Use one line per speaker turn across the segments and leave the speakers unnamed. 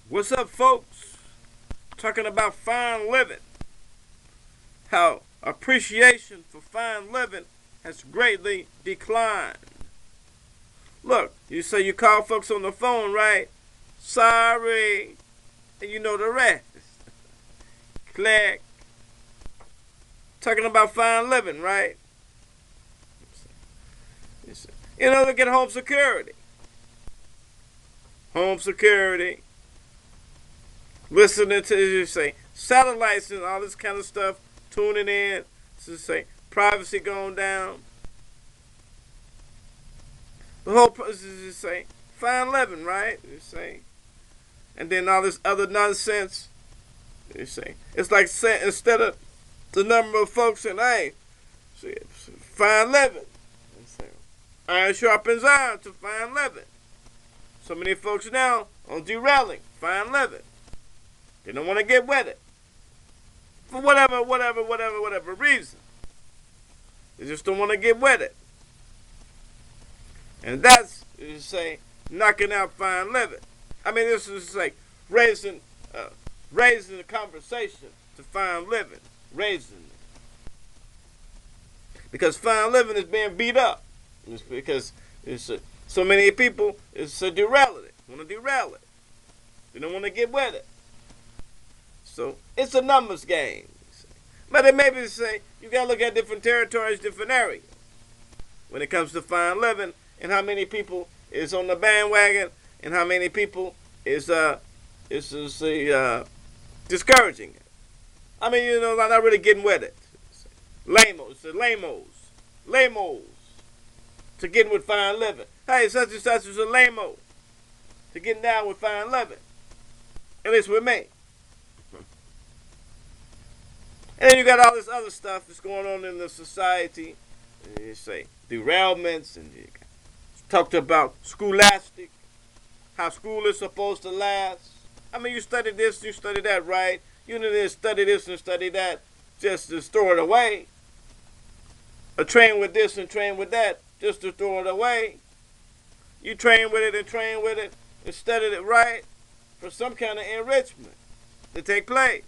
What's up, folks? Talking about fine living. How appreciation for fine living has greatly declined. Look, you say you call folks on the phone, right? Sorry. And you know the rest. Click. Talking about fine living, right? You know, look at home security. Home security. Listening to, you say, satellites and all this kind of stuff, tuning in, to say, privacy going down. The whole process is, say, fine living, right? You say. And then all this other nonsense, you say. It's like instead of the number of folks saying, hey, see, fine living. Iron sharpens iron to fine living. So many folks now on derailing, fine living. They don't want to get with it. For whatever reason. They just don't want to get with it. And that's, you say, knocking out fine living. I mean, this is like raising the conversation to fine living. Raising it. Because fine living is being beat up. It's because so many people is derailing it. Want to derail it. They don't want to get with it. So it's a numbers game. But they maybe say you gotta look at different territories, different areas. When it comes to fine living and how many people is on the bandwagon and how many people is discouraging it. I mean, you know, not really getting with it. Lamos. To getting with fine living. Hey, such and such is a lame-o to getting down with fine living. At least with me. And then you got all this other stuff that's going on in the society. And you say derailments, and you talked about scholastic, how school is supposed to last. I mean, you study this, you study that, right? You didn't study this and study that just to throw it away. Or train with this and train with that just to throw it away. You train with it and study it right for some kind of enrichment to take place.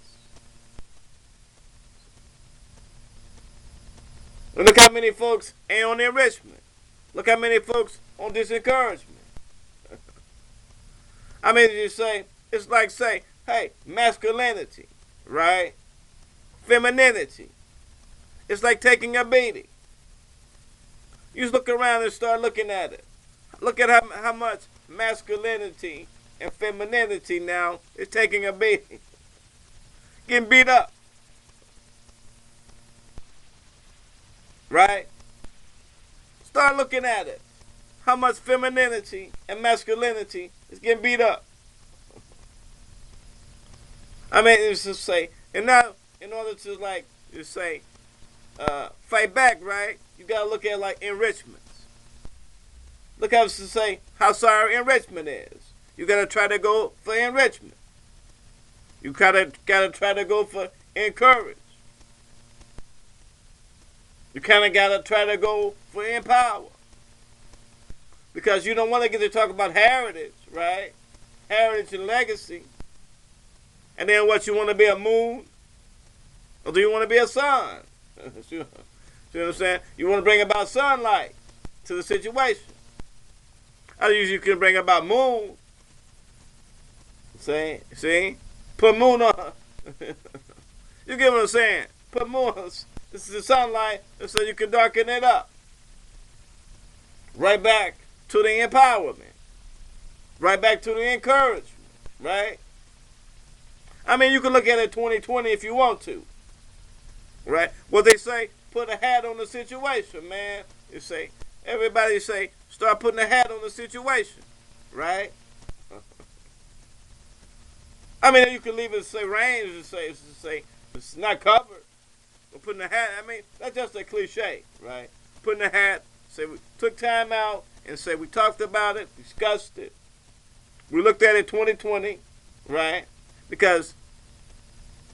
And look how many folks ain't on enrichment. Look how many folks on disencouragement. I mean, you say, it's like say, hey, masculinity, right? Femininity. It's like taking a beating. You just look around and start looking at it. Look at how much masculinity and femininity now is taking a beating. Getting beat up. Right? Start looking at it. How much femininity and masculinity is getting beat up. I mean, it's just say, and now, in order to like, just say, fight back, right? You gotta look at like enrichments. Look how to say how sorry enrichment is. You gotta try to go for enrichment. You gotta try to go for encourage. You kind of gotta try to go for empower. Because you don't want to get to talk about heritage, right? Heritage and legacy. And then what, you want to be a moon? Or do you want to be a sun? See what I'm saying? You want to bring about sunlight to the situation. I usually can bring about moon. See? Put moon on. You get what I'm saying? Put moon on. This is the sunlight, so you can darken it up. Right back to the empowerment. Right back to the encouragement. Right? I mean, you can look at it 2020 if you want to. Right? What they say, put a hat on the situation, man. You say, everybody say, start putting a hat on the situation. Right? I mean, you can leave it, say, range, and say it's not covered. But putting a hat, I mean, that's just a cliche, right? Putting a hat, say we took time out and say we talked about it, discussed it. We looked at it 2020, right? Because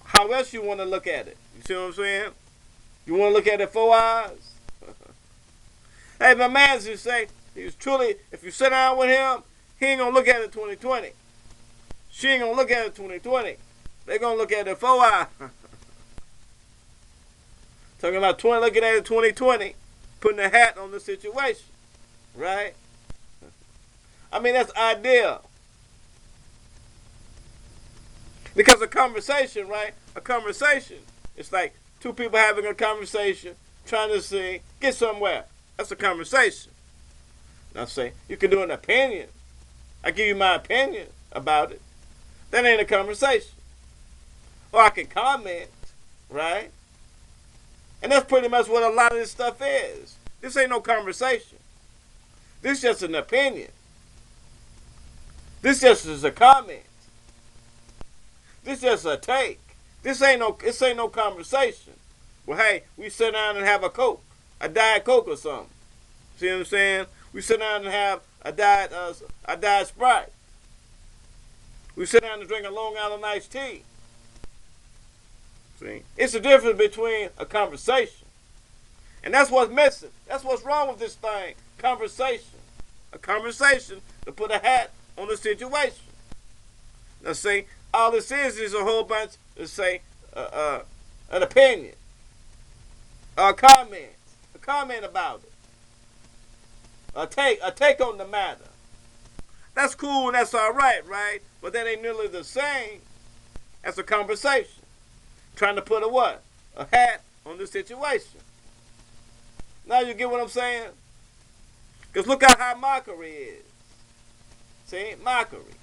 how else you want to look at it? You see what I'm saying? You want to look at it 4 eyes? Hey, my man just say, he's truly, if you sit down with him, he ain't going to look at it 2020. She ain't gonna look at it 2020. They gonna look at it 4 hours. Talking about looking at it 2020, putting a hat on the situation, right? I mean, that's ideal. Because a conversation, right? A conversation, it's like two people having a conversation, trying to see, get somewhere. That's a conversation. Now say, you can do an opinion. I give you my opinion about it. That ain't a conversation. Or I can comment, right? And that's pretty much what a lot of this stuff is. This ain't no conversation. This is just an opinion. This just is a comment. This just a take. This ain't no conversation. Well, hey, we sit down and have a Coke, a Diet Coke or something. See what I'm saying? We sit down and have a Diet Sprite. We sit down and drink a Long Island iced tea. See? It's the difference between a conversation. And that's what's missing. That's what's wrong with this thing. Conversation. A conversation to put a hat on the situation. Now see, all this is a whole bunch to say an opinion. A comment about it. A take on the matter. That's cool and that's all right, right? But that ain't nearly the same as a conversation. Trying to put a what? A hat on the situation. Now you get what I'm saying? Because look at how mockery is. See? Mockery.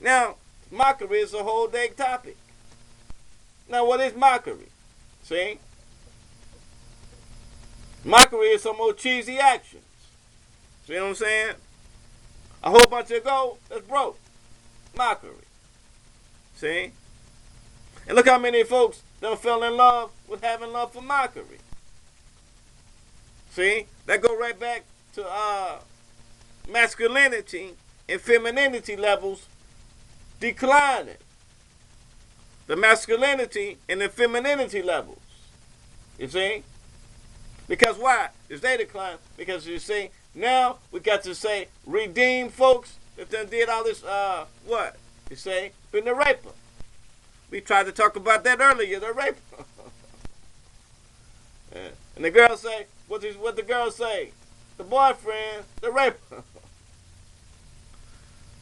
Now, mockery is a whole day topic. Now, what is mockery? See? Mockery is some old cheesy actions. See what I'm saying? A whole bunch of gold that's broke. Mockery. See? And look how many folks that fell in love with having love for mockery. See? That go right back to masculinity and femininity levels declining. The masculinity and the femininity levels. You see? Because why? Is they decline? Because you see, now we got to say redeem folks that done did all this what? You say, been the raper. We tried to talk about that earlier, the raper. And the girl say, what the girl say? The boyfriend, the raper.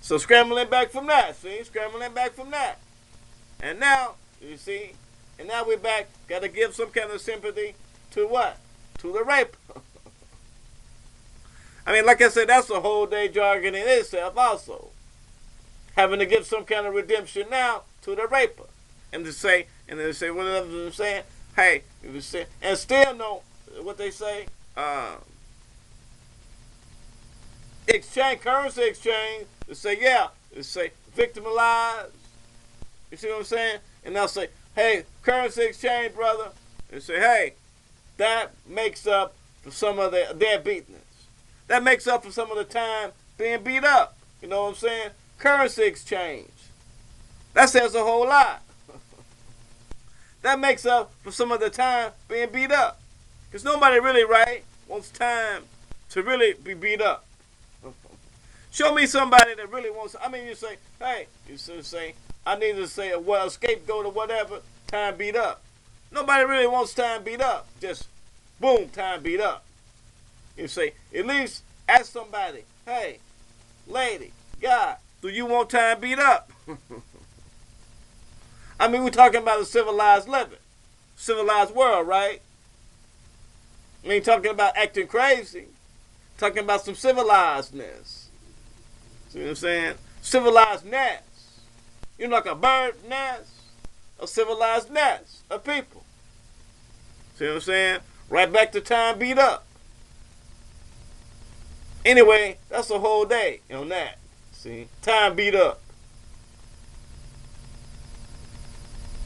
So scrambling back from that, see? Scrambling back from that. And now, you see, and now we're back, got to give some kind of sympathy to what? To the raper. I mean, like I said, that's a whole day jargon in itself also. Having to give some kind of redemption now to the raper. And to say, and they say, what I'm saying? Hey, and still know what they say, exchange, currency exchange, they say, yeah, they say, victimized. You see what I'm saying? And they'll say, hey, currency exchange, brother. They say, hey, that makes up for some of their beatness. That makes up for some of the time being beat up. You know what I'm saying? Currency exchange. That says a whole lot. That makes up for some of the time being beat up. Because nobody really, right, wants time to really be beat up. Show me somebody that really wants, I mean, you say, hey, you say, I need to say a scapegoat or whatever, time beat up. Nobody really wants time beat up. Just, boom, time beat up. You say, at least ask somebody, hey, lady, God, do you want time beat up? I mean, we're talking about a civilized living, civilized world, right? I mean, talking about acting crazy, talking about some civilizedness. See what I'm saying? Civilized nest. You're like a bird nest, a civilized nest of people. See what I'm saying? Right back to time beat up. Anyway, that's a whole day on that. See? Time beat up.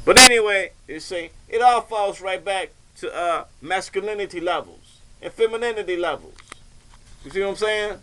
But anyway, you see, it all falls right back to masculinity levels and femininity levels. You see what I'm saying?